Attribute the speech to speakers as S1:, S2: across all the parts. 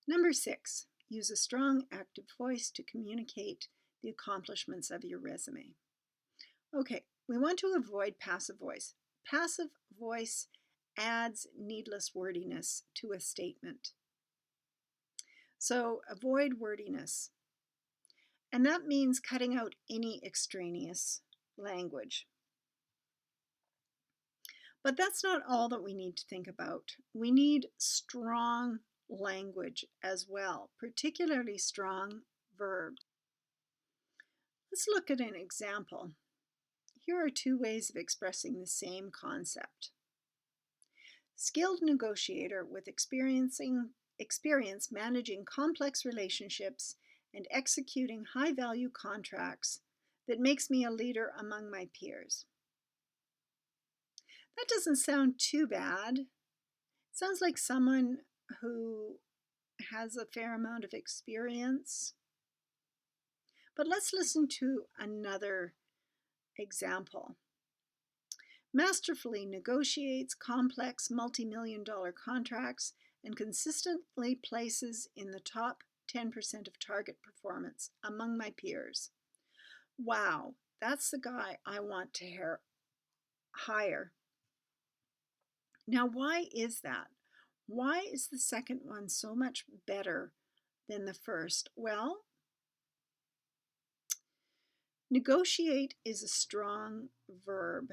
S1: Number 6, use a strong active voice to communicate the accomplishments of your resume. Okay, we want to avoid passive voice. Passive voice adds needless wordiness to a statement. So avoid wordiness. And that means cutting out any extraneous language. But that's not all that we need to think about. We need strong language as well, particularly strong verbs. Let's look at an example. Here are 2 ways of expressing the same concept. Skilled negotiator with experience managing complex relationships and executing high-value contracts that makes me a leader among my peers. That doesn't sound too bad. It sounds like someone who has a fair amount of experience. But let's listen to another example. Masterfully negotiates complex multi-million-dollar contracts and consistently places in the top 10% of target performance among my peers. Wow, that's the guy I want to hire. Now, why is that? Why is the second one so much better than the first? Well, negotiate is a strong verb,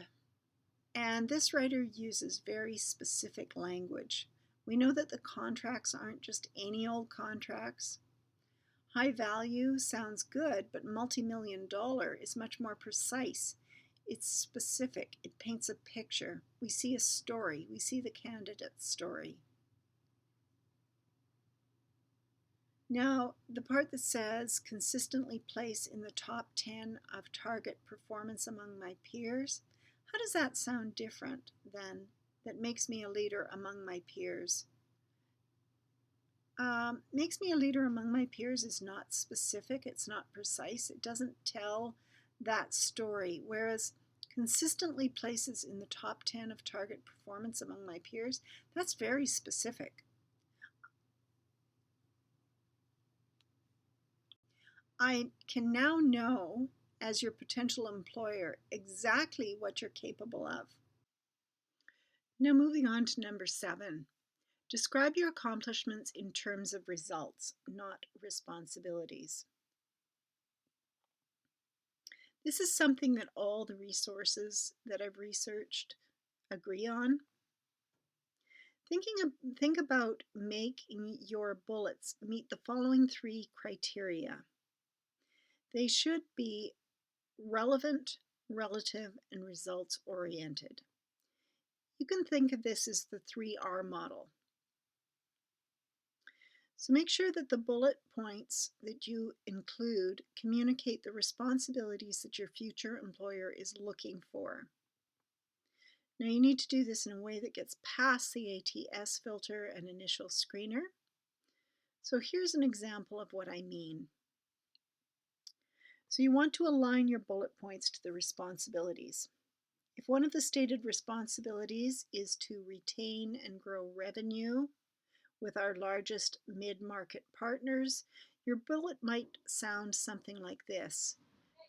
S1: and this writer uses very specific language. We know that the contracts aren't just any old contracts. High value sounds good, but multi-million dollar is much more precise. It's specific. It paints a picture. We see a story. We see the candidate's story. Now, the part that says consistently place in the top 10 of target performance among my peers, how does that sound different than that makes me a leader among my peers? Makes me a leader among my peers is not specific, it's not precise, it doesn't tell that story, whereas consistently places in the top 10 of target performance among my peers, that's very specific. I can now know, as your potential employer, exactly what you're capable of. Now moving on to number 7. Describe your accomplishments in terms of results, not responsibilities. This is something that all the resources that I've researched agree on. Think about making your bullets meet the following 3 criteria. They should be relevant, relative, and results oriented. You can think of this as the 3R model. So make sure that the bullet points that you include communicate the responsibilities that your future employer is looking for. Now you need to do this in a way that gets past the ATS filter and initial screener. So here's an example of what I mean. So you want to align your bullet points to the responsibilities. If one of the stated responsibilities is to retain and grow revenue with our largest mid-market partners, your bullet might sound something like this.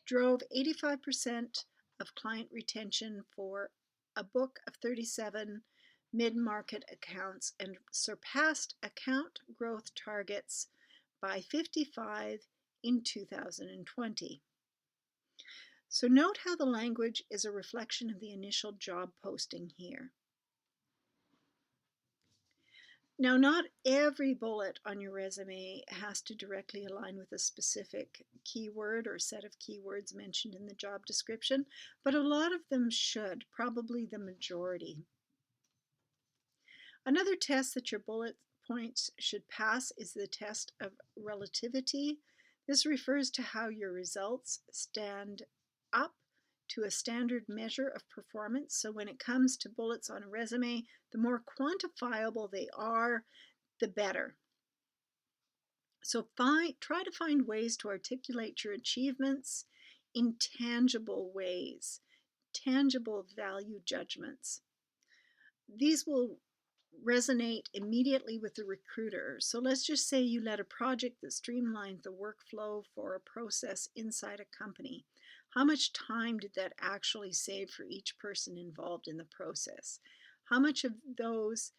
S1: Drove 85% of client retention for a book of 37 mid-market accounts and surpassed account growth targets by 55 in 2020. So note how the language is a reflection of the initial job posting here. Now, not every bullet on your resume has to directly align with a specific keyword or set of keywords mentioned in the job description, but a lot of them should, probably the majority. Another test that your bullet points should pass is the test of relativity. This refers to how your results stand up to a standard measure of performance. So when it comes to bullets on a resume, the more quantifiable they are, the better. So try to find ways to articulate your achievements in tangible ways, tangible value judgments. These will resonate immediately with the recruiter. So let's just say you led a project that streamlined the workflow for a process inside a company. How much time did that actually save for each person involved in the process? How much of those,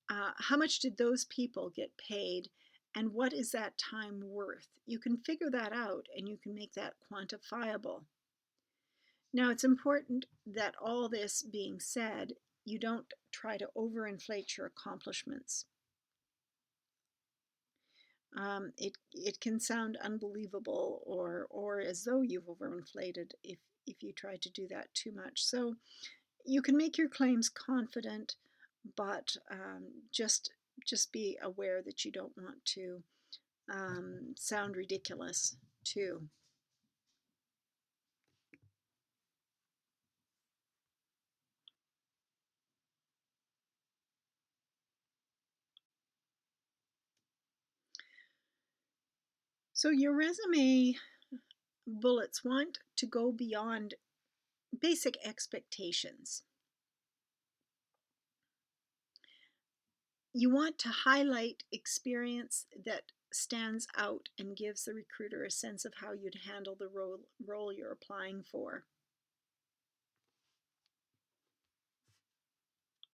S1: how much did those people get paid? And what is that time worth? You can figure that out and you can make that quantifiable. Now, it's important that all this being said, you don't try to overinflate your accomplishments. It can sound unbelievable or as though you've overinflated if you try to do that too much. So you can make your claims confident, but just be aware that you don't want to sound ridiculous too. So your resume bullets want to go beyond basic expectations. You want to highlight experience that stands out and gives the recruiter a sense of how you'd handle the role you're applying for.